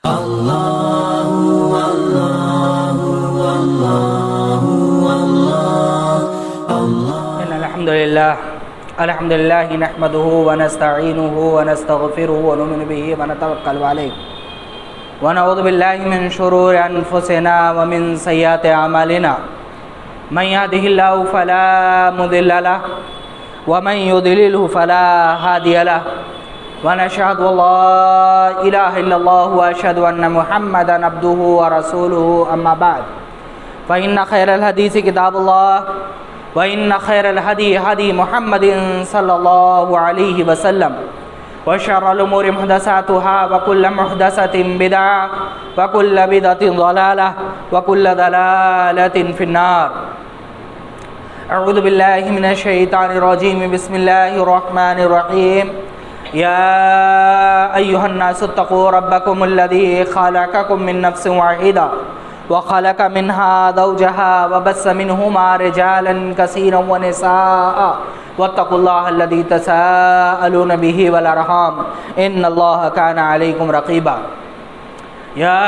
الحمد لله نحمده ونستعينه ونستغفره ونؤمن به ونتوكل عليه ونعوذ بالله من شرور أنفسنا ومن سيئات أعمالنا من يهده الله فلا مضل له ومن يضلله فلا هادي له ونشهد أن لا إله إلا الله وأشهد أن محمدا عبده ورسوله أما بعد فإن خير الحديث كتاب الله وإن خير الهدي هدي محمد صلى الله عليه وسلم وشر الأمور محدثاتها وكل محدثة بدعة وكل بدعة ضلالة وكل ضلالة في النار. أعوذ بالله من الشيطان الرجيم. بسم الله الرحمن الرحيم. يا أيها الناس اتقوا ربكم الذي خلقكم من نفس واحدة وخلق منها زوجها وبث منهما رجالا كثيرا ونساء واتقوا الله الذي تساءلون به والأرحام إن الله كان عليكم رقيبا. يا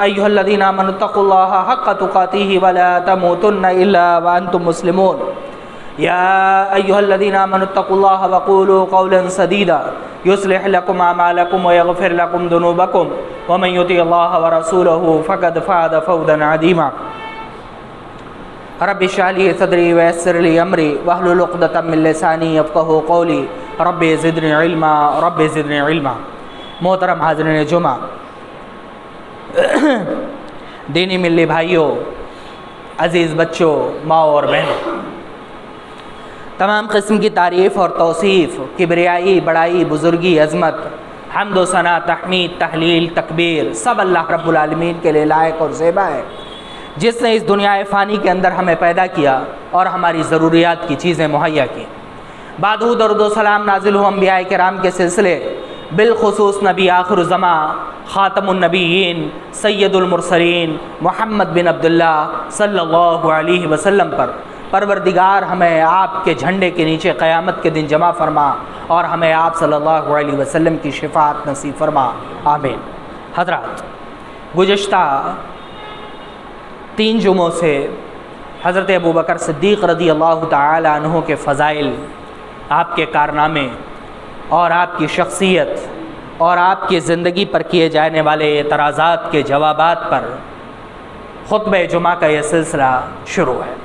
أيها الذين آمنوا اتقوا الله حق تقاته ولا تموتن إلا وأنتم مسلمون. يا أيها الذين آمنوا اتقوا الله وقولوا قولا سديدا يصلح لكم أعمالكم ويغفر لكم ذنوبكم ومن يطع الله ورسوله فقد فاز فوزا عظيما. رب اشرح لي صدري ويسر لي أمري واحلل عقدة من لساني يفقهوا قولي رب زدني علما رب زدني علما. محترم حاضرین جمعہ، دینی ملی بھائیوں، عزیز بچوں، ماں اور بہنوں، تمام قسم کی تعریف اور توصیف، کبریائی، بڑائی، بزرگی، عظمت، حمد و ثنا، تحمید، تحلیل، تکبیر سب اللہ رب العالمین کے لیے لائق اور زیبا ہے، جس نے اس دنیا فانی کے اندر ہمیں پیدا کیا اور ہماری ضروریات کی چیزیں مہیا کی. بعد درود و سلام نازل ہو انبیاء کرام کے سلسلے، بالخصوص نبی آخر الزماں، خاتم النبیین، سید المرسلین، محمد بن عبداللہ صلی اللہ علیہ وسلم پر. پروردگار ہمیں آپ کے جھنڈے کے نیچے قیامت کے دن جمع فرما اور ہمیں آپ صلی اللہ علیہ وسلم کی شفاعت نصیب فرما، آمین. حضرات، گزشتہ 3 جمعوں سے حضرت ابوبکر صدیق رضی اللہ تعالی عنہ کے فضائل، آپ کے کارنامے اور آپ کی شخصیت اور آپ کی زندگی پر کیے جانے والے اعتراضات کے جوابات پر خطبہ جمعہ کا یہ سلسلہ شروع ہے.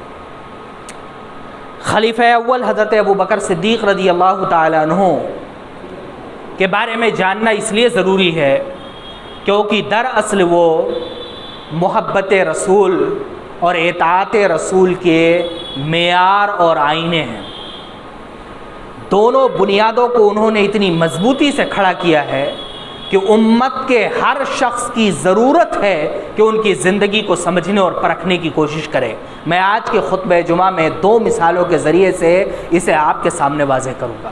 خلیفہ اول حضرت ابوبکر صدیق رضی اللہ تعالی عنہ کے بارے میں جاننا اس لیے ضروری ہے کیونکہ دراصل وہ محبت رسول اور اطاعت رسول کے معیار اور آئینے ہیں. دونوں بنیادوں کو انہوں نے اتنی مضبوطی سے کھڑا کیا ہے کہ امت کے ہر شخص کی ضرورت ہے کہ ان کی زندگی کو سمجھنے اور پرکھنے کی کوشش کرے. میں آج کے خطبہ جمعہ میں 2 مثالوں کے ذریعے سے اسے آپ کے سامنے واضح کروں گا.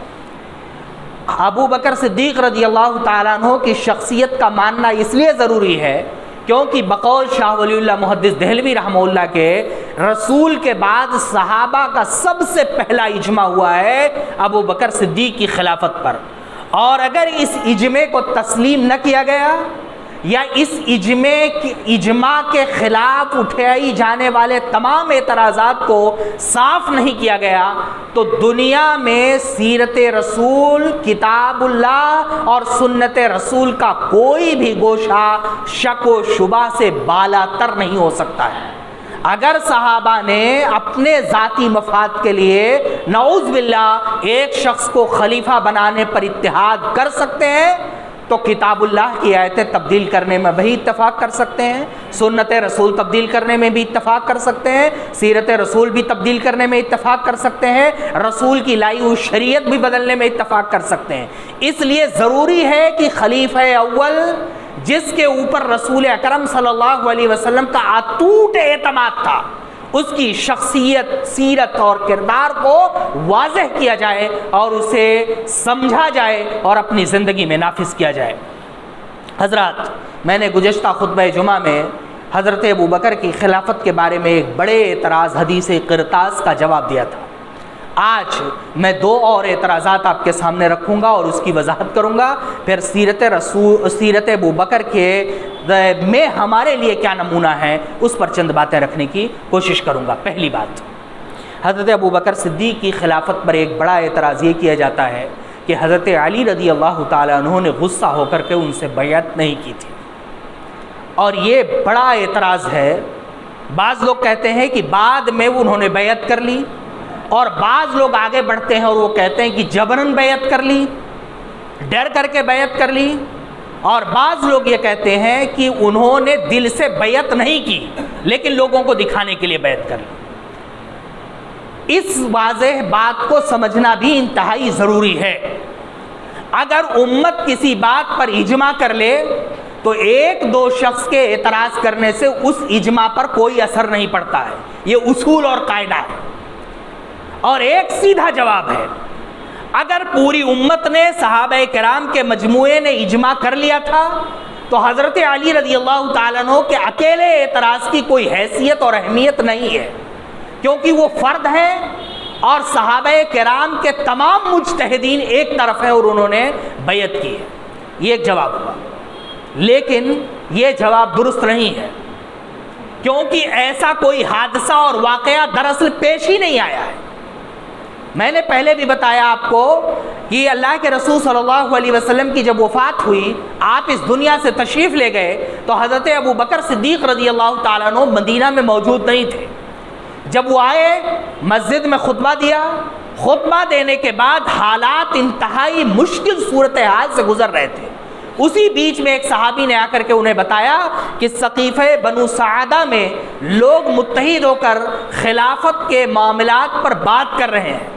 ابو بکر صدیق رضی اللہ تعالیٰ عنہ کی شخصیت کا ماننا اس لیے ضروری ہے کیونکہ بقول شاہ ولی اللہ محدث دہلوی رحمہ اللہ کے، رسول کے بعد صحابہ کا سب سے پہلا اجماع ہوا ہے ابو بکر صدیق کی خلافت پر، اور اگر اس اجماع کو تسلیم نہ کیا گیا یا اس اجماع کے خلاف اٹھائی جانے والے تمام اعتراضات کو صاف نہیں کیا گیا تو دنیا میں سیرت رسول، کتاب اللہ اور سنت رسول کا کوئی بھی گوشہ شک و شبہ سے بالا تر نہیں ہو سکتا ہے. اگر صحابہ نے اپنے ذاتی مفاد کے لیے نعوذ باللہ ایک شخص کو خلیفہ بنانے پر اتحاد کر سکتے ہیں تو کتاب اللہ کی آیتیں تبدیل کرنے میں بھی اتفاق کر سکتے ہیں، سنت رسول تبدیل کرنے میں بھی اتفاق کر سکتے ہیں، سیرت رسول بھی تبدیل کرنے میں اتفاق کر سکتے ہیں، رسول کی لائی ہوئی شریعت بھی بدلنے میں اتفاق کر سکتے ہیں. اس لیے ضروری ہے کہ خلیفہ اول، جس کے اوپر رسول اکرم صلی اللہ علیہ وسلم کا اٹوٹ اعتماد تھا، اس کی شخصیت، سیرت اور کردار کو واضح کیا جائے اور اسے سمجھا جائے اور اپنی زندگی میں نافذ کیا جائے. حضرات، میں نے گزشتہ خطبہ جمعہ میں حضرت ابوبکر کی خلافت کے بارے میں ایک بڑے اعتراض حدیث قرطاس کا جواب دیا تھا. آج میں 2 اور اعتراضات آپ کے سامنے رکھوں گا اور اس کی وضاحت کروں گا. پھر سیرت ابوبکر کے میں ہمارے لیے کیا نمونہ ہے اس پر چند باتیں رکھنے کی کوشش کروں گا۔ پہلی بات، حضرت ابوبکر صدیق کی خلافت پر ایک بڑا اعتراض یہ کیا جاتا ہے کہ حضرت علی رضی اللہ تعالیٰ عنہ نے غصہ ہو کر کے ان سے بیعت نہیں کی تھی، اور یہ بڑا اعتراض ہے۔ بعض لوگ کہتے ہیں کہ بعد میں انہوں نے بیعت کر لی، اور بعض لوگ آگے بڑھتے ہیں اور وہ کہتے ہیں کہ جبراً بیعت کر لی، ڈر کر کے بیعت کر لی، اور بعض لوگ یہ کہتے ہیں کہ انہوں نے دل سے بیعت نہیں کی لیکن لوگوں کو دکھانے کے لیے بیعت کر لی۔ اس واضح بات کو سمجھنا بھی انتہائی ضروری ہے۔ اگر امت کسی بات پر اجماع کر لے تو ایک دو شخص کے اعتراض کرنے سے اس اجماع پر کوئی اثر نہیں پڑتا ہے، یہ اصول اور قاعدہ ہے۔ اور ایک سیدھا جواب ہے، اگر پوری امت نے صحابہ کرام کے مجموعے نے اجماع کر لیا تھا تو حضرت علی رضی اللہ تعالیٰ عنہ کے اکیلے اعتراض کی کوئی حیثیت اور اہمیت نہیں ہے، کیونکہ وہ فرد ہیں اور صحابہ کرام کے تمام مجتہدین ایک طرف ہیں اور انہوں نے بیعت کی ہے۔ یہ ایک جواب ہوا، لیکن یہ جواب درست نہیں ہے، کیونکہ ایسا کوئی حادثہ اور واقعہ دراصل پیش ہی نہیں آیا ہے۔ میں نے پہلے بھی بتایا آپ کو کہ اللہ کے رسول صلی اللہ علیہ وسلم کی جب وفات ہوئی، آپ اس دنیا سے تشریف لے گئے تو حضرت ابوبکر صدیق رضی اللہ تعالیٰ عنہ مدینہ میں موجود نہیں تھے۔ جب وہ آئے، مسجد میں خطبہ دیا، خطبہ دینے کے بعد حالات انتہائی مشکل صورتحال سے گزر رہے تھے۔ اسی بیچ میں ایک صحابی نے آ کر کے انہیں بتایا کہ سقیفہ بنو سعدہ میں لوگ متحد ہو کر خلافت کے معاملات پر بات کر رہے ہیں۔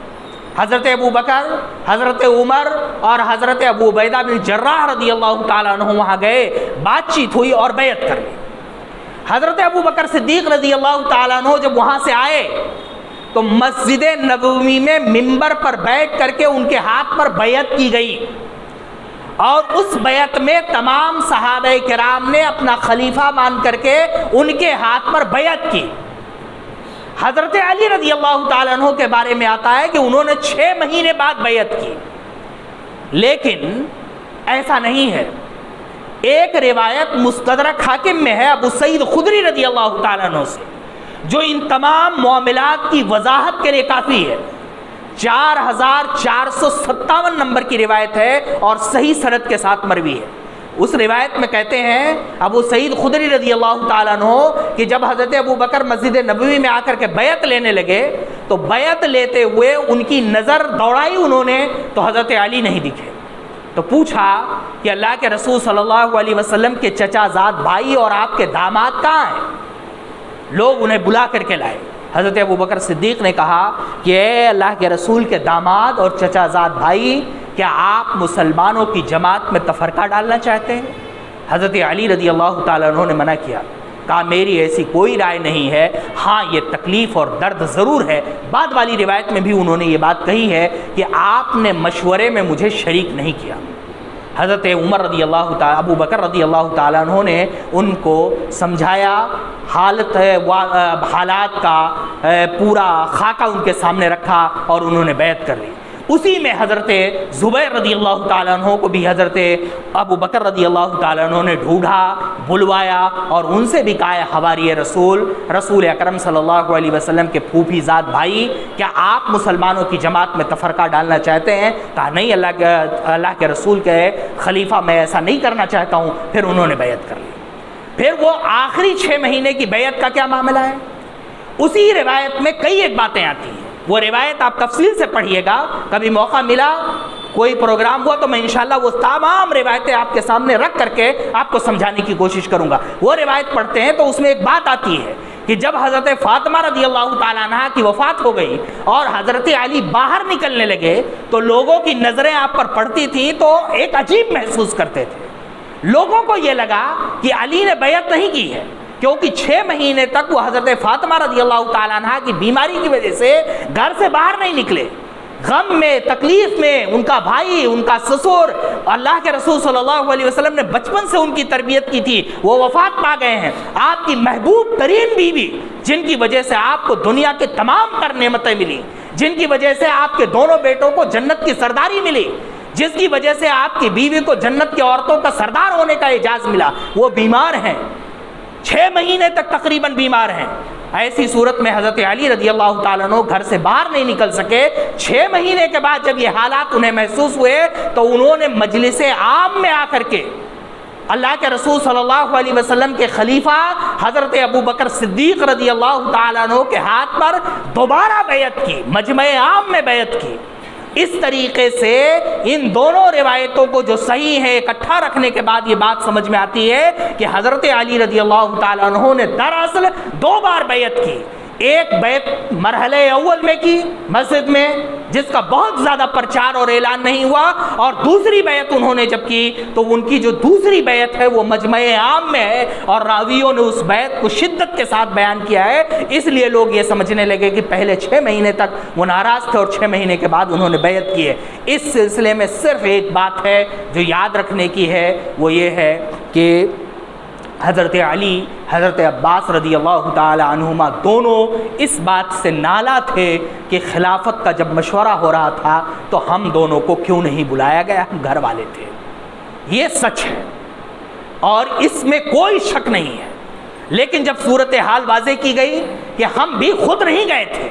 حضرت ابوبکر، حضرت عمر اور حضرت ابو عبیدہ بن جراح رضی اللہ تعالیٰ عنہ وہاں گئے، بات چیت ہوئی اور بیعت کر لی۔ حضرت ابوبکر صدیق رضی اللہ تعالیٰ عنہ جب وہاں سے آئے تو مسجد نبوی میں منبر پر بیٹھ کر کے ان کے ہاتھ پر بیعت کی گئی، اور اس بیعت میں تمام صحابہ کرام نے اپنا خلیفہ مان کر کے ان کے ہاتھ پر بیعت کی۔ حضرت علی رضی اللہ تعالیٰ عنہ کے بارے میں آتا ہے کہ انہوں نے 6 مہینے بعد بیعت کی، لیکن ایسا نہیں ہے۔ ایک روایت مستدرک حاکم میں ہے ابو سعید خدری رضی اللہ تعالیٰ عنہ سے، جو ان تمام معاملات کی وضاحت کے لیے کافی ہے۔ 4457 نمبر کی روایت ہے اور صحیح سند کے ساتھ مروی ہے۔ اس روایت میں کہتے ہیں ابو سعید خدری رضی اللہ تعالیٰ عنہ کہ جب حضرت ابوبکر مسجد نبوی میں آ کر کے بیعت لینے لگے تو بیعت لیتے ہوئے ان کی نظر دوڑائی انہوں نے تو حضرت علی نہیں دکھے، تو پوچھا کہ اللہ کے رسول صلی اللہ علیہ وسلم کے چچا زاد بھائی اور آپ کے داماد کہاں ہیں؟ لوگ انہیں بلا کر کے لائے۔ حضرت ابوبکر صدیق نے کہا کہ اے اللہ کے رسول کے داماد اور چچا زاد بھائی، کیا آپ مسلمانوں کی جماعت میں تفرقہ ڈالنا چاہتے ہیں؟ حضرت علی رضی اللہ تعالیٰ عنہ نے منع کیا، کہا میری ایسی کوئی رائے نہیں ہے، ہاں یہ تکلیف اور درد ضرور ہے۔ بعد والی روایت میں بھی انہوں نے یہ بات کہی ہے کہ آپ نے مشورے میں مجھے شریک نہیں کیا۔ حضرت عمر رضی اللہ تعالیٰ، ابو بکر رضی اللہ تعالیٰ عنہ نے ان کو سمجھایا، حالات کا پورا خاکہ ان کے سامنے رکھا اور انہوں نے بیعت کر لی۔ اسی میں حضرت زبیر رضی اللہ تعالیٰ عنہ کو بھی حضرت ابو بکر رضی اللہ تعالیٰ عنہ نے ڈھونڈا، بلوایا اور ان سے بھی کہا حواری رسول اکرم صلی اللہ علیہ وسلم کے پھوپھی زاد بھائی، کیا آپ مسلمانوں کی جماعت میں تفرقہ ڈالنا چاہتے ہیں؟ کہا نہیں، اللہ کے رسول کے خلیفہ میں ایسا نہیں کرنا چاہتا ہوں۔ پھر انہوں نے بیعت کر لی۔ پھر وہ آخری 6 مہینے کی بیعت کا کیا معاملہ ہے؟ اسی روایت میں کئی ایک باتیں آتی ہیں، وہ روایت آپ تفصیل سے پڑھیے گا، کبھی موقع ملا کوئی پروگرام ہوا تو میں انشاءاللہ وہ تمام روایتیں آپ کے سامنے رکھ کر کے آپ کو سمجھانے کی کوشش کروں گا۔ وہ روایت پڑھتے ہیں تو اس میں ایک بات آتی ہے کہ جب حضرت فاطمہ رضی اللہ تعالیٰ عنہ کی وفات ہو گئی اور حضرت علی باہر نکلنے لگے تو لوگوں کی نظریں آپ پر پڑتی تھیں تو ایک عجیب محسوس کرتے تھے۔ لوگوں کو یہ لگا کہ علی نے بیعت نہیں کی ہے، کیونکہ 6 مہینے تک وہ حضرت فاطمہ رضی اللہ تعالیٰ عنہ کی بیماری کی وجہ سے گھر سے باہر نہیں نکلے، غم میں، تکلیف میں، ان کا بھائی، ان کا سسر، اللہ کے رسول صلی اللہ علیہ وسلم نے بچپن سے ان کی تربیت کی تھی، وہ وفات پا گئے ہیں۔ آپ کی محبوب ترین بیوی، جن کی وجہ سے آپ کو دنیا کے تمام تر نعمتیں ملی، جن کی وجہ سے آپ کے دونوں بیٹوں کو جنت کی سرداری ملی، جس کی وجہ سے آپ کی بیوی کو جنت کی عورتوں کا سردار ہونے کا اعزاز ملا، وہ بیمار ہیں، 6 مہینے تک تقریباً بیمار ہیں۔ ایسی صورت میں حضرت علی رضی اللہ تعالیٰ عنہ گھر سے باہر نہیں نکل سکے۔ 6 مہینے کے بعد جب یہ حالات انہیں محسوس ہوئے تو انہوں نے مجلس عام میں آ کر کے اللہ کے رسول صلی اللہ علیہ وسلم کے خلیفہ حضرت ابو بکر صدیق رضی اللہ تعالیٰ عنہ کے ہاتھ پر دوبارہ بیعت کی، مجمع عام میں بیعت کی۔ اس طریقے سے ان دونوں روایتوں کو جو صحیح ہے اکٹھا رکھنے کے بعد یہ بات سمجھ میں آتی ہے کہ حضرت علی رضی اللہ تعالیٰ عنہ نے دراصل 2 بار بیعت کی۔ ایک بیعت مرحلہ اول میں کی مسجد میں، جس کا بہت زیادہ پرچار اور اعلان نہیں ہوا، اور دوسری بیعت انہوں نے جب کی تو ان کی جو دوسری بیعت ہے وہ مجمع عام میں ہے، اور راویوں نے اس بیعت کو شدت کے ساتھ بیان کیا ہے۔ اس لیے لوگ یہ سمجھنے لگے کہ پہلے 6 مہینے تک وہ ناراض تھے اور 6 مہینے کے بعد انہوں نے بیعت کی ہے۔ اس سلسلے میں صرف ایک بات ہے جو یاد رکھنے کی ہے، وہ یہ ہے کہ حضرت علی، حضرت عباس رضی اللہ تعالی عنہما دونوں اس بات سے نالا تھے کہ خلافت کا جب مشورہ ہو رہا تھا تو ہم دونوں کو کیوں نہیں بلایا گیا، ہم گھر والے تھے۔ یہ سچ ہے اور اس میں کوئی شک نہیں ہے، لیکن جب صورتحال واضح کی گئی کہ ہم بھی خود نہیں گئے تھے،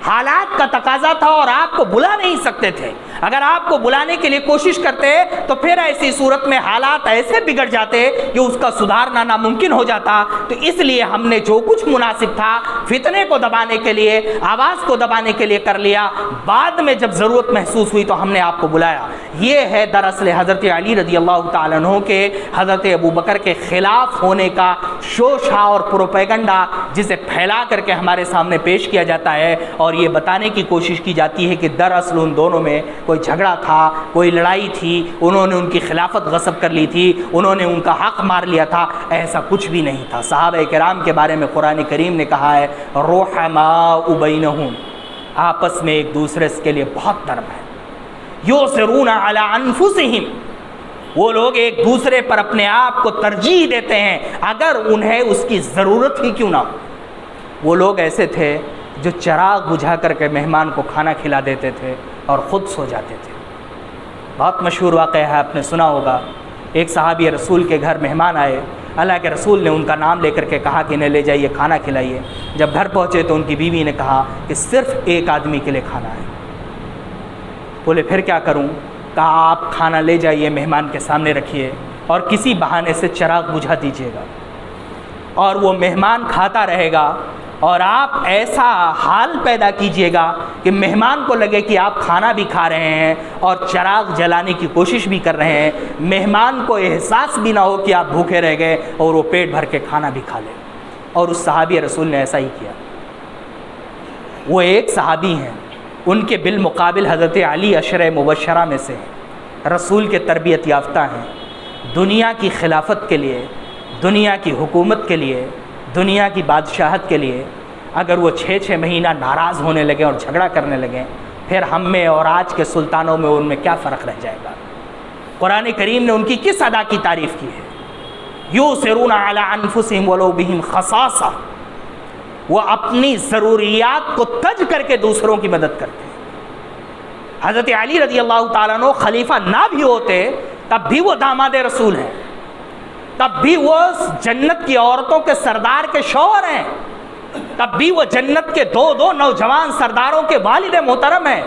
حالات کا تقاضا تھا اور آپ کو بلا نہیں سکتے تھے، اگر آپ کو بلانے کے لیے کوشش کرتے تو پھر ایسی صورت میں حالات ایسے بگڑ جاتے کہ اس کا سدھارنا ناممکن ہو جاتا۔ تو اس لیے ہم نے جو کچھ مناسب تھا فتنے کو دبانے کے لیے، آواز کو دبانے کے لیے کر لیا، بعد میں جب ضرورت محسوس ہوئی تو ہم نے آپ کو بلایا۔ یہ ہے دراصل حضرت علی رضی اللہ تعالیٰ عنہ کے حضرت ابو بکر کے خلاف ہونے کا شوشہ اور پروپیگنڈا، جسے پھیلا کر کے ہمارے سامنے پیش کیا جاتا ہے، اور یہ بتانے کی کوشش کی جاتی ہے کہ دراصل ان دونوں میں کوئی جھگڑا تھا، کوئی لڑائی تھی، انہوں نے ان کی خلافت غصب کر لی تھی، انہوں نے ان کا حق مار لیا تھا۔ ایسا کچھ بھی نہیں تھا۔ صحابہ کرام کے بارے میں قرآن کریم نے کہا ہے رحماء بینہم، آپس میں ایک دوسرے کے لیے بہت نرم ہے۔ یؤثرون علی انفسہم، وہ لوگ ایک دوسرے پر اپنے آپ کو ترجیح دیتے ہیں اگر انہیں اس کی ضرورت ہی کیوں نہ ہو۔ وہ لوگ ایسے تھے جو چراغ بجھا کر کے مہمان کو کھانا کھلا دیتے تھے اور خود سو جاتے تھے۔ بہت مشہور واقعہ ہے، آپ نے سنا ہوگا، ایک صحابی رسول کے گھر مہمان آئے، اللہ کے رسول نے ان کا نام لے کر کے کہا کہ انہیں لے جائیے کھانا کھلائیے۔ جب گھر پہنچے تو ان کی بیوی نے کہا کہ صرف ایک آدمی کے لیے کھانا ہے۔ بولے پھر کیا کروں؟ کہا آپ کھانا لے جائیے، مہمان کے سامنے رکھیے اور کسی بہانے سے چراغ بجھا دیجیے گا، اور وہ مہمان کھاتا رہے گا، اور آپ ایسا حال پیدا کیجئے گا کہ مہمان کو لگے کہ آپ کھانا بھی کھا رہے ہیں اور چراغ جلانے کی کوشش بھی کر رہے ہیں، مہمان کو احساس بھی نہ ہو کہ آپ بھوکے رہ گئے اور وہ پیٹ بھر کے کھانا بھی کھا لے۔ اور اس صحابی رسول نے ایسا ہی کیا۔ وہ ایک صحابی ہیں، ان کے بالمقابل حضرت علی عشرہ مبشرہ میں سے ہیں، رسول کے تربیت یافتہ ہیں، دنیا کی خلافت کے لیے، دنیا کی حکومت کے لیے، دنیا کی بادشاہت کے لیے اگر وہ 6 مہینہ ناراض ہونے لگے اور جھگڑا کرنے لگے، پھر ہم میں اور آج کے سلطانوں میں ان میں کیا فرق رہ جائے گا؟ قرآن کریم نے ان کی کس ادا کی تعریف کی ہے؟ یؤثرون علی انفسہم ولو بہم خصاصہ، وہ اپنی ضروریات کو تج کر کے دوسروں کی مدد کرتے ہیں۔ حضرت علی رضی اللہ تعالیٰ عنہ خلیفہ نہ بھی ہوتے تب بھی وہ داماد رسول ہیں، تب بھی وہ جنت کی عورتوں کے سردار کے شوہر ہیں، تب بھی وہ جنت کے 2 نوجوان سرداروں کے والد محترم ہیں،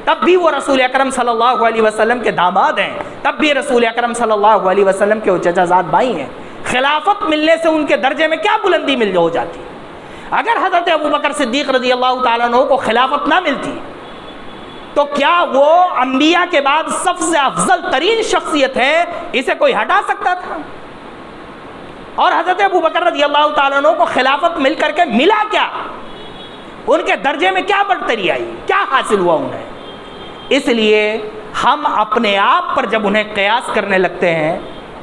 تب بھی وہ رسول اکرم صلی اللہ علیہ وسلم کے داماد ہیں، تب بھی رسول اکرم صلی اللہ علیہ وسلم کے چچا زاد بھائی ہیں۔ خلافت ملنے سے ان کے درجے میں کیا بلندی مل ہو جاتی؟ اگر حضرت ابو بکر صدیق رضی اللہ تعالیٰ عنہ کو خلافت نہ ملتی تو کیا وہ انبیاء کے بعد سب سے افضل ترین شخصیت ہے، اسے کوئی ہٹا سکتا تھا؟ اور حضرت ابو بکر رضی اللہ تعالیٰ عنہ کو خلافت مل کر کے ملا کیا؟ ان کے درجے میں کیا بڑھتری آئی، کیا حاصل ہوا انہیں؟ اس لیے ہم اپنے آپ پر جب انہیں قیاس کرنے لگتے ہیں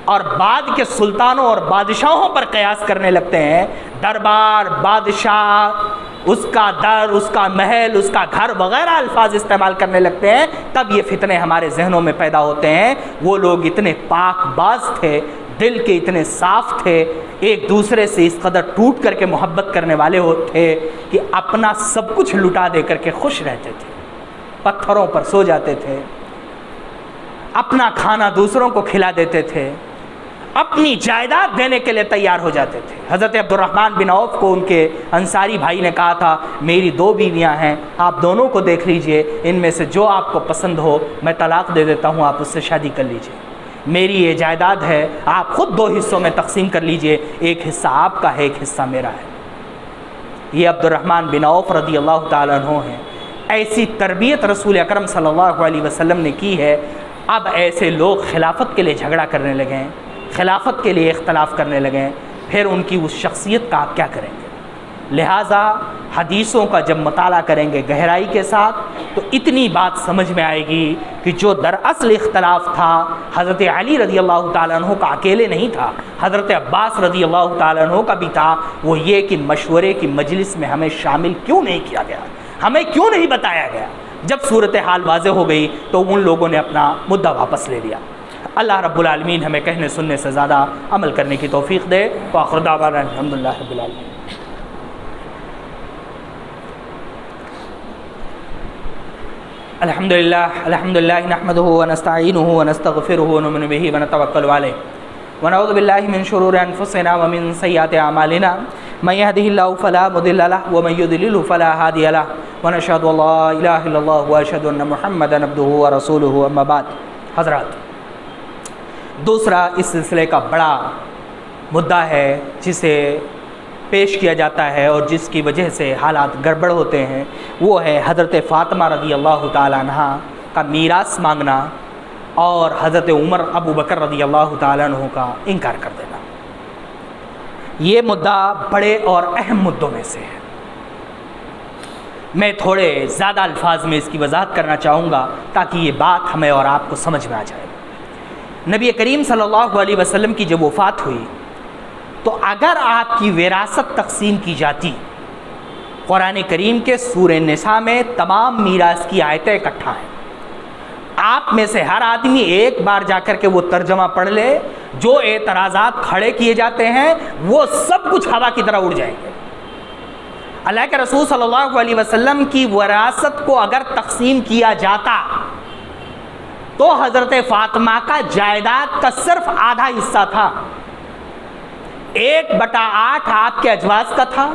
اور بعد کے سلطانوں اور بادشاہوں پر قیاس کرنے لگتے ہیں، دربار، بادشاہ، اس کا در، اس کا محل، اس کا گھر وغیرہ الفاظ استعمال کرنے لگتے ہیں، تب یہ فتنے ہمارے ذہنوں میں پیدا ہوتے ہیں۔ وہ لوگ اتنے پاک باز تھے، دل کے اتنے صاف تھے، ایک دوسرے سے اس قدر ٹوٹ کر کے محبت کرنے والے تھے کہ اپنا سب کچھ لٹا دے کر کے خوش رہتے تھے، پتھروں پر سو جاتے تھے، اپنا کھانا دوسروں کو کھلا دیتے تھے، اپنی جائیداد دینے کے لیے تیار ہو جاتے تھے۔ حضرت عبد الرحمن بن عوف کو ان کے انصاری بھائی نے کہا تھا میری 2 بیویاں ہیں، آپ دونوں کو دیکھ لیجئے، ان میں سے جو آپ کو پسند ہو میں طلاق دے دیتا ہوں، آپ اس سے شادی کر لیجئے، میری یہ جائیداد ہے، آپ خود 2 حصوں میں تقسیم کر لیجئے، ایک حصہ آپ کا ہے، ایک حصہ میرا ہے۔ یہ عبد الرحمن بن عوف رضی اللہ تعالیٰ عنہ ہیں۔ ایسی تربیت رسول اکرم صلی اللہ علیہ وسلم نے کی ہے۔ اب ایسے لوگ خلافت کے لیے جھگڑا کرنے لگے ہیں، خلافت کے لیے اختلاف کرنے لگے ہیں، پھر ان کی اس شخصیت کا آپ کیا کریں گے؟ لہٰذا حدیثوں کا جب مطالعہ کریں گے گہرائی کے ساتھ تو اتنی بات سمجھ میں آئے گی کہ جو دراصل اختلاف تھا حضرت علی رضی اللہ تعالیٰ عنہ کا اکیلے نہیں تھا، حضرت عباس رضی اللہ تعالیٰ عنہ کا بھی تھا، وہ یہ کہ مشورے کی مجلس میں ہمیں شامل کیوں نہیں کیا گیا، ہمیں کیوں نہیں بتایا گیا۔ جب صورتحال واضح ہو گئی تو ان لوگوں نے اپنا مدعا واپس لے لیا۔ اللہ رب العالمین ہمیں کہنے سننے سے زیادہ عمل کرنے کی توفیق دے۔ وآخر دعوانا الحمدللہ رب العالمین۔ الحمدللہ نحمده ونستعینه ونستغفره ونؤمن به ونتوکل علیہ ونعوذ باللہ من شرور انفسنا ومن سیئات اعمالنا من يهده الله فلا مضل له ومن يضلل فلا هادي له ونشهد ان لا اله الا الله واشهد ان محمدا عبده ورسوله اما بعد۔ حضرات، دوسرا اس سلسلے کا بڑا مدعا ہے جسے پیش کیا جاتا ہے اور جس کی وجہ سے حالات گڑبڑ ہوتے ہیں، وہ ہے حضرت فاطمہ رضی اللہ تعالیٰ عنہ کا میراث مانگنا اور حضرت عمر ابو بکر رضی اللہ تعالیٰ عنہ کا انکار کر دینا۔ یہ مدعا بڑے اور اہم مدعوں میں سے ہے۔ میں تھوڑے زیادہ الفاظ میں اس کی وضاحت کرنا چاہوں گا تاکہ یہ بات ہمیں اور آپ کو سمجھ میں آ جائے۔ نبی کریم صلی اللہ علیہ وسلم کی جب وفات ہوئی تو اگر آپ کی وراثت تقسیم کی جاتی، قرآن کریم کے سورہ نساء میں تمام میراث کی آیتیں اکٹھا ہیں، آپ میں سے ہر آدمی ایک بار جا کر کے وہ ترجمہ پڑھ لے، جو اعتراضات کھڑے کیے جاتے ہیں وہ سب کچھ ہوا کی طرح اڑ جائیں گے۔ اللہ کے رسول صلی اللہ علیہ وسلم کی وراثت کو اگر تقسیم کیا جاتا تو حضرت فاطمہ کا جائیداد کا صرف آدھا حصہ تھا، 1/8 آپ کے اجواز کا تھا،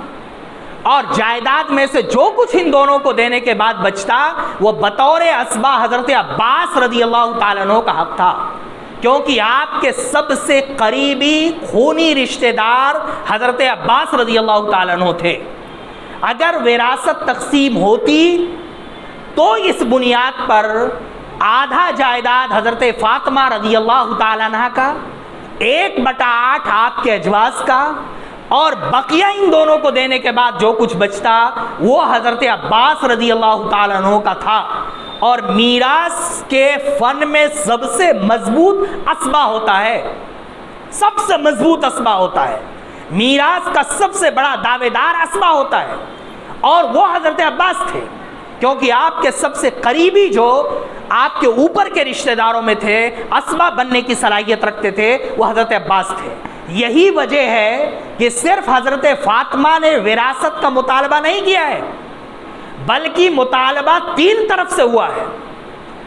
اور جائیداد میں سے جو کچھ ان دونوں کو دینے کے بعد بچتا وہ بطور اسبا حضرت عباس رضی اللہ تعالیٰ عنہ کا حق تھا، کیونکہ آپ کے سب سے قریبی خونی رشتہ دار حضرت عباس رضی اللہ تعالیٰ عنہ تھے۔ اگر وراثت تقسیم ہوتی تو اس بنیاد پر آدھا جائیداد حضرت فاطمہ رضی اللہ تعالیٰ عنہ کا، 1/8 آپ کے اجواز کا، اور بقیہ ان دونوں کو دینے کے بعد جو کچھ بچتا وہ حضرت عباس رضی اللہ تعالیٰ عنہ کا تھا۔ اور میراث کے فن میں سب سے مضبوط اسبا ہوتا ہے، سب سے مضبوط اسبا ہوتا ہے، میراث کا سب سے بڑا دعوے دار اسبا ہوتا ہے، اور وہ حضرت عباس تھے، کیونکہ آپ کے سب سے قریبی جو آپ کے اوپر کے رشتہ داروں میں تھے، اسبا بننے کی صلاحیت رکھتے تھے، وہ حضرت عباس تھے۔ یہی وجہ ہے کہ صرف حضرت فاطمہ نے وراثت کا مطالبہ نہیں کیا ہے، بلکہ مطالبہ 3 طرف سے ہوا ہے۔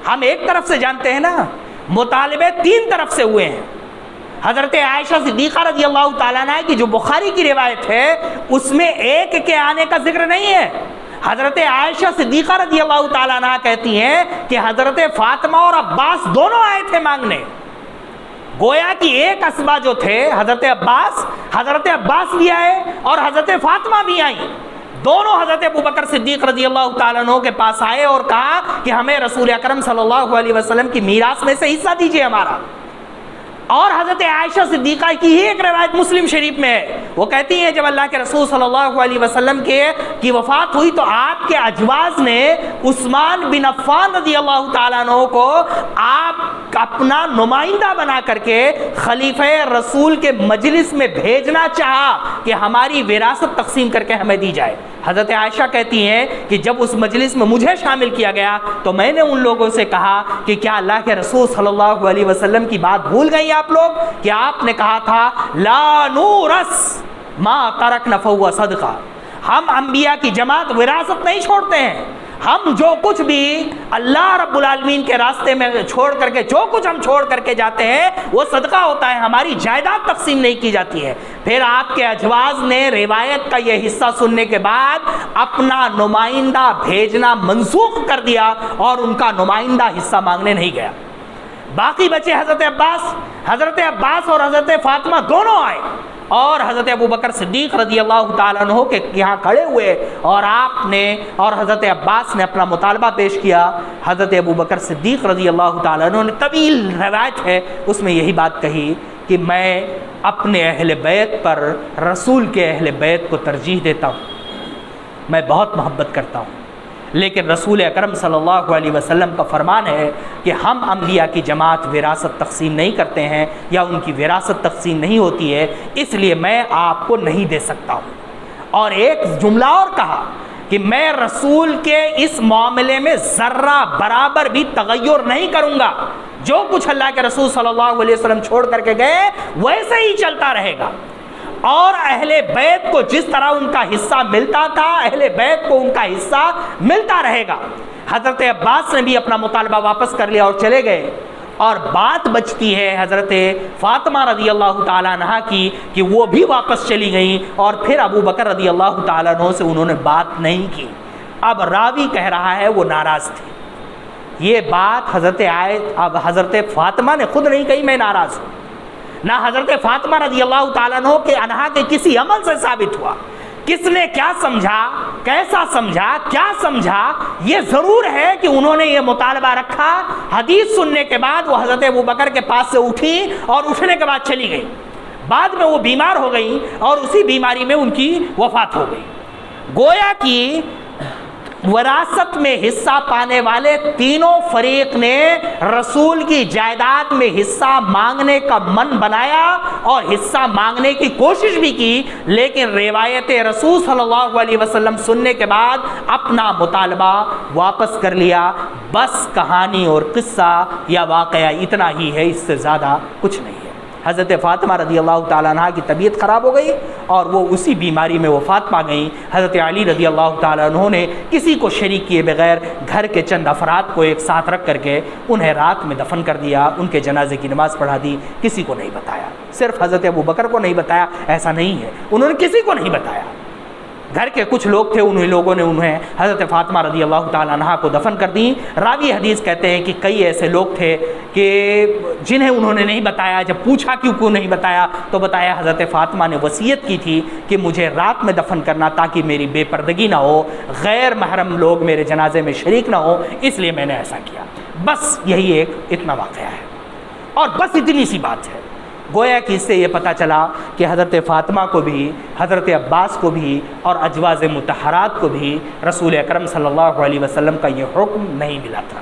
ہم ایک طرف سے جانتے ہیں نا، مطالبے 3 طرف سے ہوئے ہیں۔ حضرت عائشہ صدیقہ رضی اللہ تعالیٰ عنہ کی جو بخاری کی روایت ہے اس میں ایک کے آنے کا ذکر نہیں ہے۔ حضرت عائشہ صدیقہ رضی اللہ تعالیٰ عنہ کہتی ہیں کہ حضرت فاطمہ اور عباس دونوں آئے تھے مانگنے، گویا کہ ایک اسبا جو تھے حضرت عباس بھی آئے اور حضرت فاطمہ بھی آئیں، دونوں حضرت ابوبکر صدیق رضی اللہ تعالیٰ عنہ کے پاس آئے اور کہا کہ ہمیں رسول اکرم صلی اللہ علیہ وسلم کی میراث میں سے حصہ دیجیے ہمارا۔ اور حضرت عائشہ صدیقہ کی ہی ایک روایت مسلم شریف میں ہے، وہ کہتی ہیں جب اللہ کے رسول صلی اللہ علیہ وسلم کی وفات ہوئی تو آپ کے اجواز نے عثمان بن عفان رضی اللہ تعالیٰ عنہ کو آپ اپنا نمائندہ بنا کر کے خلیفہ رسول کے مجلس میں بھیجنا چاہا کہ ہماری وراثت تقسیم کر کے ہمیں دی جائے۔ حضرت عائشہ کہتی ہیں کہ جب اس مجلس میں مجھے شامل کیا گیا تو میں نے ان لوگوں سے کہا کہ کیا اللہ کے رسول صلی اللہ علیہ وسلم کی بات بھول گئی آپ لوگ کہ آپ نے کہا تھا لا نورث ما ترکنا فہو صدقہ، ہم انبیاء کی جماعت وراثت نہیں چھوڑتے ہیں، ہم جو کچھ بھی اللہ رب العالمین کے راستے میں چھوڑ کر کے جو کچھ ہم چھوڑ کر کے جاتے ہیں وہ صدقہ ہوتا ہے، ہماری جائیداد تقسیم نہیں کی جاتی ہے۔ پھر آپ کے اجواز نے روایت کا یہ حصہ سننے کے بعد اپنا نمائندہ بھیجنا منسوخ کر دیا اور ان کا نمائندہ حصہ مانگنے نہیں گیا۔ باقی بچے حضرت عباس اور حضرت فاطمہ دونوں آئے اور حضرت ابوبکر صدیق رضی اللہ تعالیٰ عنہ کے یہاں کھڑے ہوئے اور آپ نے اور حضرت عباس نے اپنا مطالبہ پیش کیا۔ حضرت ابوبکر صدیق رضی اللہ تعالیٰ عنہ نے طویل روایت ہے اس میں یہی بات کہی کہ میں اپنے اہل بیت پر رسول کے اہل بیت کو ترجیح دیتا ہوں، میں بہت محبت کرتا ہوں، لیکن رسول اکرم صلی اللہ علیہ وسلم کا فرمان ہے کہ ہم انبیاء کی جماعت وراثت تقسیم نہیں کرتے ہیں یا ان کی وراثت تقسیم نہیں ہوتی ہے، اس لیے میں آپ کو نہیں دے سکتا ہوں۔ اور ایک جملہ اور کہا کہ میں رسول کے اس معاملے میں ذرہ برابر بھی تغیر نہیں کروں گا، جو کچھ اللہ کے رسول صلی اللہ علیہ وسلم چھوڑ کر کے گئے ویسے ہی چلتا رہے گا، اور اہل بیت کو جس طرح ان کا حصہ ملتا تھا اہل بیت کو ان کا حصہ ملتا رہے گا۔ حضرت عباس نے بھی اپنا مطالبہ واپس کر لیا اور چلے گئے، اور بات بچتی ہے حضرت فاطمہ رضی اللہ تعالیٰ عنہ کی کہ وہ بھی واپس چلی گئیں اور پھر ابوبکر رضی اللہ تعالیٰ عنہ سے انہوں نے بات نہیں کی۔ اب راوی کہہ رہا ہے وہ ناراض تھی، یہ بات حضرت فاطمہ نے خود نہیں کہی میں ناراض ہوں، نہ حضرت فاطمہ رضی اللہ تعالیٰ عنہ کے کسی عمل سے ثابت ہوا۔ کس نے کیا سمجھا، کیسا سمجھا، کیا سمجھا، یہ ضرور ہے کہ انہوں نے یہ مطالبہ رکھا۔ حدیث سننے کے بعد وہ حضرت ابوبکر کے پاس سے اٹھی اور اٹھنے کے بعد چلی گئی، بعد میں وہ بیمار ہو گئی اور اسی بیماری میں ان کی وفات ہو گئی۔ گویا کہ وراثت میں حصہ پانے والے تینوں فریق نے رسول کی جائیداد میں حصہ مانگنے کا من بنایا اور حصہ مانگنے کی کوشش بھی کی، لیکن روایت رسول صلی اللہ علیہ وسلم سننے کے بعد اپنا مطالبہ واپس کر لیا۔ بس کہانی اور قصہ یا واقعہ اتنا ہی ہے، اس سے زیادہ کچھ نہیں ہے۔ حضرت فاطمہ رضی اللہ تعالیٰ عنہ کی طبیعت خراب ہو گئی اور وہ اسی بیماری میں وفات پا گئیں۔ حضرت علی رضی اللہ تعالیٰ عنہ نے کسی کو شریک کیے بغیر گھر کے چند افراد کو ایک ساتھ رکھ کر کے انہیں رات میں دفن کر دیا، ان کے جنازے کی نماز پڑھا دی، کسی کو نہیں بتایا۔ صرف حضرت ابوبکر کو نہیں بتایا ایسا نہیں ہے، انہوں نے کسی کو نہیں بتایا۔ گھر کے کچھ لوگ تھے، انہیں لوگوں نے انہیں حضرت فاطمہ رضی اللہ تعالیٰ عنہ کو دفن کر دیں۔ راوی حدیث کہتے ہیں کہ کئی ایسے لوگ تھے کہ جنہیں انہوں نے نہیں بتایا، جب پوچھا کیوں نہیں بتایا تو بتایا حضرت فاطمہ نے وصیت کی تھی کہ مجھے رات میں دفن کرنا تاکہ میری بے پردگی نہ ہو، غیر محرم لوگ میرے جنازے میں شریک نہ ہو، اس لیے میں نے ایسا کیا۔ بس یہی اتنا واقعہ ہے اور بس اتنی سی بات ہے۔ گویا کہ اس سے یہ پتہ چلا کہ حضرت فاطمہ کو بھی، حضرت عباس کو بھی اور ازواج مطہرات کو بھی رسول اکرم صلی اللہ علیہ وسلم کا یہ حکم نہیں ملا تھا۔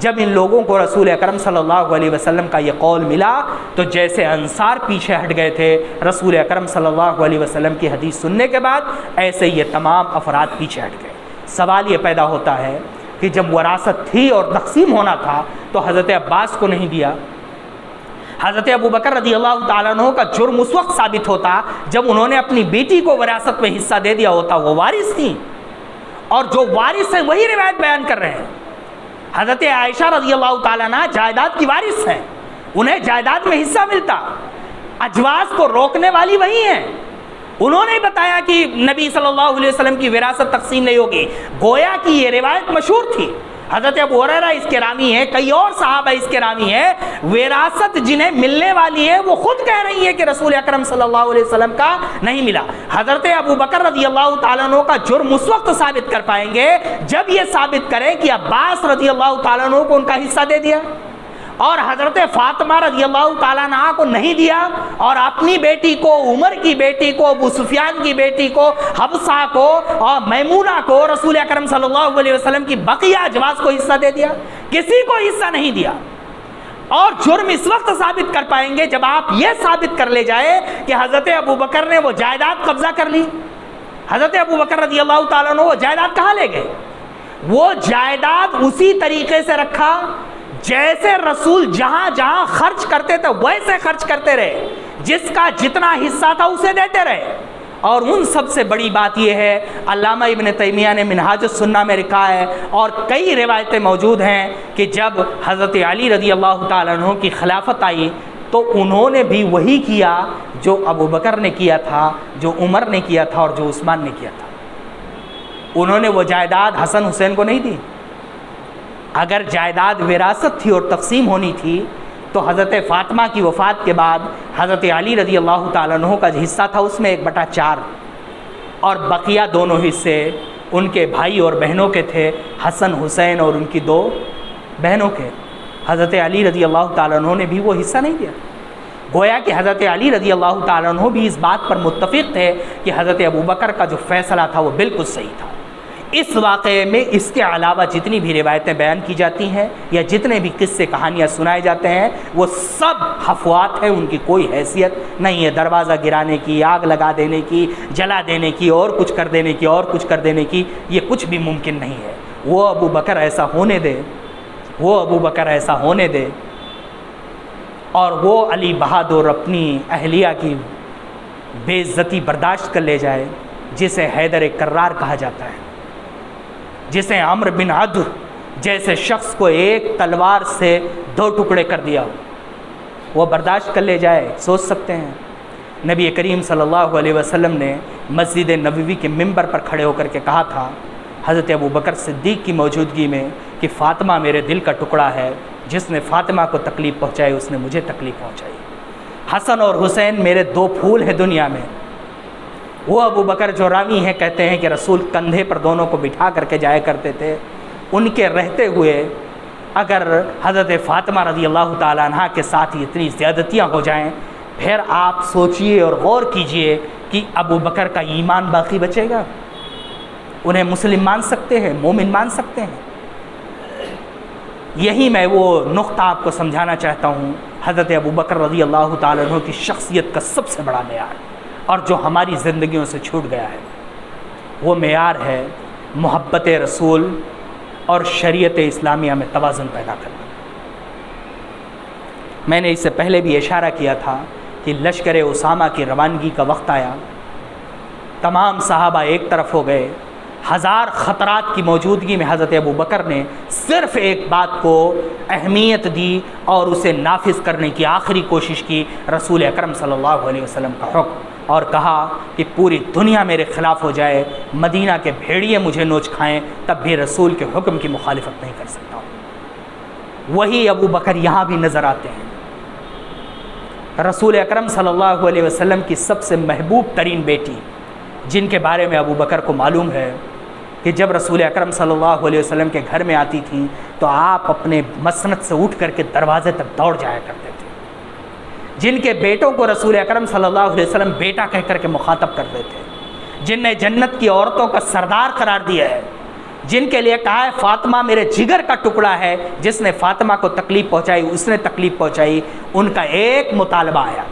جب ان لوگوں کو رسول اکرم صلی اللہ علیہ وسلم کا یہ قول ملا تو جیسے انصار پیچھے ہٹ گئے تھے رسول اکرم صلی اللہ علیہ وسلم کی حدیث سننے کے بعد، ایسے یہ تمام افراد پیچھے ہٹ گئے۔ سوال یہ پیدا ہوتا ہے کہ جب وراثت تھی اور تقسیم ہونا تھا تو حضرت عباس کو نہیں دیا؟ حضرت ابوبکر رضی اللہ تعالیٰ عنہ کا جرم اس وقت ثابت ہوتا جب انہوں نے اپنی بیٹی کو وراثت میں حصہ دے دیا ہوتا، وہ وارث تھیں اور جو وارث ہیں وہی روایت بیان کر رہے ہیں۔ حضرت عائشہ رضی اللہ تعالیٰ عنہ جائیداد کی وارث ہیں، انہیں جائیداد میں حصہ ملتا، اجواز کو روکنے والی وہی ہیں۔ انہوں نے بتایا کہ نبی صلی اللہ علیہ وسلم کی وراثت تقسیم نہیں ہوگی، گویا کہ یہ روایت مشہور تھی۔ حضرت ابو ہریرہ اس کے راوی ہیں، کئی اور صحابہ اس کے راوی ہیں۔ وراثت جنہیں ملنے والی ہے وہ خود کہہ رہی ہے کہ رسول اکرم صلی اللہ علیہ وسلم کا نہیں ملا۔ حضرت ابوبکر رضی اللہ تعالیٰ عنہ کا جرم اس وقت ثابت کر پائیں گے جب یہ ثابت کریں کہ عباس رضی اللہ تعالیٰ عنہ کو ان کا حصہ دے دیا اور حضرت فاطمہ رضی اللہ تعالیٰ عنہ کو نہیں دیا، اور اپنی بیٹی کو، عمر کی بیٹی کو، ابو سفیان کی بیٹی کو، حفصہ کو اور میمونہ کو رسول اکرم صلی اللہ علیہ وسلم کی بقیہ ازواج کو حصہ دے دیا، کسی کو حصہ نہیں دیا۔ اور جرم اس وقت ثابت کر پائیں گے جب آپ یہ ثابت کر لے جائے کہ حضرت ابوبکر نے وہ جائیداد قبضہ کر لی۔ حضرت ابوبکر رضی اللہ تعالیٰ عنہ وہ جائیداد کہاں لے گئے؟ وہ جائیداد اسی طریقے سے رکھا جیسے رسول جہاں جہاں خرچ کرتے تھے ویسے خرچ کرتے رہے، جس کا جتنا حصہ تھا اسے دیتے رہے، اور ان سب سے بڑی بات یہ ہے، علامہ ابن تیمیہ نے منہاج السنہ میں لکھا ہے اور کئی روایتیں موجود ہیں کہ جب حضرت علی رضی اللہ تعالیٰ عنہ کی خلافت آئی تو انہوں نے بھی وہی کیا جو ابو بکر نے کیا تھا، جو عمر نے کیا تھا اور جو عثمان نے کیا تھا۔ انہوں نے وہ جائیداد حسن حسین کو نہیں دی۔ اگر جائیداد وراثت تھی اور تقسیم ہونی تھی تو حضرت فاطمہ کی وفات کے بعد حضرت علی رضی اللہ تعالیٰ عنہ کا جو حصہ تھا اس میں 1/4 اور بقیہ دونوں حصے ان کے بھائی اور بہنوں کے تھے، حسن حسین اور ان کی 2 بہنوں کے۔ حضرت علی رضی اللہ تعالیٰ عنہ نے بھی وہ حصہ نہیں دیا۔ گویا کہ حضرت علی رضی اللہ تعالیٰ عنہ بھی اس بات پر متفق تھے کہ حضرت ابو بکر کا جو فیصلہ تھا وہ بالکل صحیح تھا۔ اس واقعے میں اس کے علاوہ جتنی بھی روایتیں بیان کی جاتی ہیں یا جتنے بھی قصے کہانیاں سنائے جاتے ہیں وہ سب حفوات ہیں، ان کی کوئی حیثیت نہیں ہے دروازہ گرانے کی، آگ لگا دینے کی، جلا دینے کی، اور کچھ کر دینے کی، اور کچھ کر دینے کی۔ یہ کچھ بھی ممکن نہیں ہے۔ وہ ابو بکر ایسا ہونے دے، وہ ابو بکر ایسا ہونے دے اور وہ علی بہادر اپنی اہلیہ کی بے عزتی برداشت کر لے جائے، جسے حیدر کرار کہا جاتا ہے، جسے عمرو بن عدو جیسے شخص کو ایک تلوار سے 2 ٹکڑے کر دیا ہو، وہ برداشت کر لے جائے۔ سوچ سکتے ہیں نبی کریم صلی اللہ علیہ وسلم نے مسجد نبوی کے ممبر پر کھڑے ہو کر کے کہا تھا حضرت ابو بکر صدیق کی موجودگی میں کہ فاطمہ میرے دل کا ٹکڑا ہے، جس نے فاطمہ کو تکلیف پہنچائی اس نے مجھے تکلیف پہنچائی۔ حسن اور حسین میرے 2 پھول ہیں دنیا میں۔ وہ ابو بکر جو راوی ہیں کہتے ہیں کہ رسول کندھے پر دونوں کو بٹھا کر کے جایا کرتے تھے، ان کے رہتے ہوئے اگر حضرت فاطمہ رضی اللہ تعالیٰ عنہ کے ساتھ اتنی زیادتیاں ہو جائیں، پھر آپ سوچئے اور غور کیجئے کہ ابو بکر کا ایمان باقی بچے گا؟ انہیں مسلم مان سکتے ہیں، مومن مان سکتے ہیں؟ یہی میں وہ نقطہ آپ کو سمجھانا چاہتا ہوں۔ حضرت ابو بکر رضی اللہ تعالیٰ عنہ کی شخصیت کا سب سے بڑا معیار اور جو ہماری زندگیوں سے چھوٹ گیا ہے وہ معیار ہے محبت رسول اور شریعت اسلامیہ میں توازن پیدا کرنا۔ میں نے اس سے پہلے بھی اشارہ کیا تھا کہ لشکر اسامہ کی روانگی کا وقت آیا، تمام صحابہ ایک طرف ہو گئے، 1000 خطرات کی موجودگی میں حضرت ابو بکر نے صرف ایک بات کو اہمیت دی اور اسے نافذ کرنے کی آخری کوشش کی، رسول اکرم صلی اللہ علیہ وسلم کا حکم، اور کہا کہ پوری دنیا میرے خلاف ہو جائے، مدینہ کے بھیڑیے مجھے نوچ کھائیں، تب بھی رسول کے حکم کی مخالفت نہیں کر سکتا ہوں۔ وہی ابو بکر یہاں بھی نظر آتے ہیں۔ رسول اکرم صلی اللہ علیہ وسلم کی سب سے محبوب ترین بیٹی، جن کے بارے میں ابو بکر کو معلوم ہے کہ جب رسول اکرم صلی اللہ علیہ وسلم کے گھر میں آتی تھیں تو آپ اپنے مسند سے اٹھ کر کے دروازے تک دوڑ جایا کرتے تھے، جن کے بیٹوں کو رسول اکرم صلی اللہ علیہ وسلم بیٹا کہہ کر کے مخاطب کرتے تھے، جن نے جنت کی عورتوں کا سردار قرار دیا ہے، جن کے لیے کہا ہے فاطمہ میرے جگر کا ٹکڑا ہے، جس نے فاطمہ کو تکلیف پہنچائی اس نے تکلیف پہنچائی، ان کا ایک مطالبہ آیا۔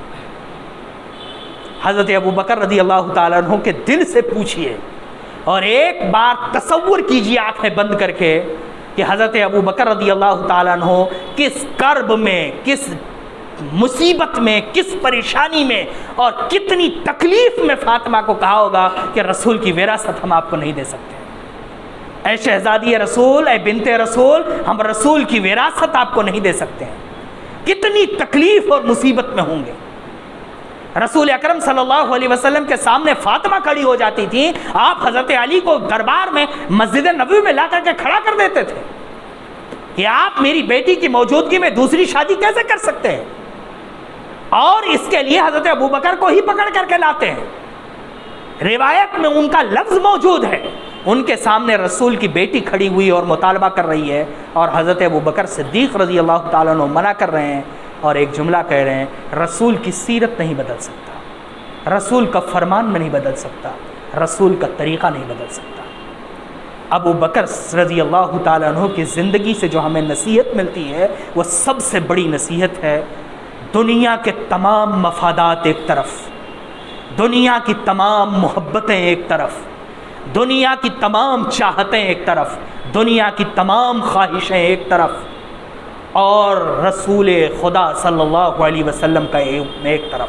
حضرت ابو بکر رضی اللہ تعالیٰ عنہ کے دل سے پوچھئے اور ایک بار تصور کیجئے آنکھیں بند کر کے کہ حضرت ابو بکر رضی اللہ تعالیٰ عنہ کس کرب میں، کس مصیبت میں، کس پریشانی میں اور کتنی تکلیف میں فاطمہ کو کہا ہوگا کہ رسول کی وراثت ہم آپ کو نہیں دے سکتے، اے شہزادی رسول، اے بنت رسول، ہم رسول کی وراثت آپ کو نہیں دے سکتے ہیں۔ کتنی تکلیف اور مصیبت میں ہوں گے۔ رسول اکرم صلی اللہ علیہ وسلم کے سامنے فاطمہ کھڑی ہو جاتی تھی، آپ حضرت علی کو دربار میں مسجد نبوی میں لا کر کے کھڑا کر دیتے تھے کہ آپ میری بیٹی کی موجودگی میں دوسری شادی کیسے کر سکتے ہیں، اور اس کے لیے حضرت ابو بکر کو ہی پکڑ کر کے لاتے ہیں۔ روایت میں ان کا لفظ موجود ہے، ان کے سامنے رسول کی بیٹی کھڑی ہوئی اور مطالبہ کر رہی ہے اور حضرت ابو بکر صدیق رضی اللہ تعالیٰ عنہ منع کر رہے ہیں اور ایک جملہ کہہ رہے ہیں، رسول کی سیرت نہیں بدل سکتا، رسول کا فرمان میں نہیں بدل سکتا، رسول کا طریقہ نہیں بدل سکتا۔ ابو بکر رضی اللہ تعالیٰ عنہ کی زندگی سے جو ہمیں نصیحت ملتی ہے وہ سب سے بڑی نصیحت ہے، دنیا کے تمام مفادات ایک طرف، دنیا کی تمام محبتیں ایک طرف، دنیا کی تمام چاہتیں ایک طرف، دنیا کی تمام خواہشیں ایک طرف، اور رسول خدا صلی اللہ علیہ وسلم کا ایک طرف۔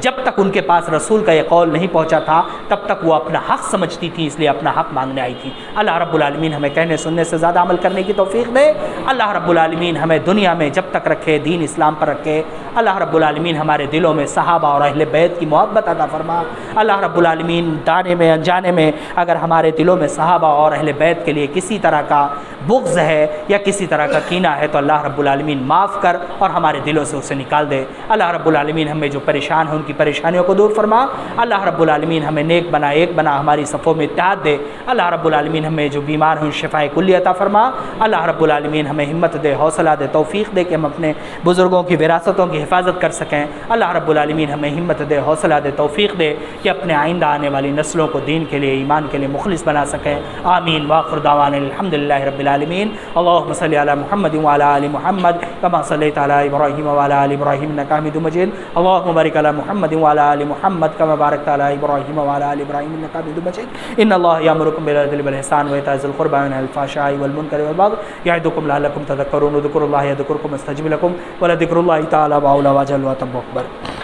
جب تک ان کے پاس رسول کا یہ قول نہیں پہنچا تھا تب تک وہ اپنا حق سمجھتی تھی، اس لیے اپنا حق مانگنے آئی تھی۔ اللہ رب العالمین ہمیں کہنے سننے سے زیادہ عمل کرنے کی توفیق دے۔ اللہ رب العالمین ہمیں دنیا میں جب تک رکھے دین اسلام پر رکھے۔ اللہ رب العالمین ہمارے دلوں میں صحابہ اور اہل بیت کی محبت عطا فرما۔ اللہ رب العالمین دانے میں انجانے میں اگر ہمارے دلوں میں صحابہ اور اہل بیت کے لیے کسی طرح کا بغض ہے یا کسی طرح کا کینہ ہے تو اللہ رب العالمین معاف کر اور ہمارے دلوں سے اسے نکال دے۔ اللہ رب العالمین ہمیں جو پریشان ہیں ان کی پریشانیوں کو دور فرما۔ اللہ رب العالمین ہمیں نیک بنا، ایک بنا، ہماری صفوں میں اتحاد دے۔ اللہ رب العالمین ہمیں جو بیمار ہیں شفائے کلی عطا فرما۔ اللہ رب العالمین ہمیں ہمت دے، حوصلہ دے، توفیق دے کہ ہم اپنے بزرگوں کی وراثتوں کی حفاظت کر سکیں۔ اللہ رب العالمین ہمیں ہمت دے، حوصلہ دے، توفیق دے کہ اپنے آئندہ آنے والی نسلوں کو دین کے لیے، ایمان کے لیے مخلص بنا سکیں۔ آمین وآخر دعوانا الحمدللہ رب العالمین۔ اللہم صلی علی محمد وعلی آل محمد کما صلیت علی ابراہیم وعلی آل ابراہیم انک حمید مجید۔ اللہم بارک علی محمد وعلی آل محمد کما بارکت علی ابراہیم وعلی آل ابراہیم انک حمید مجید۔ ان اللہ یامرکم بالعدل والاحسان وایتاء ذی القربی وینہی عن الفحشاء والمنکر والبغی یعظکم لعلکم تذکرون۔ اذکروا اللہ یذکرکم واستجب لکم ولذکر اللہ تعالی اعلی واجل واتم اکبر۔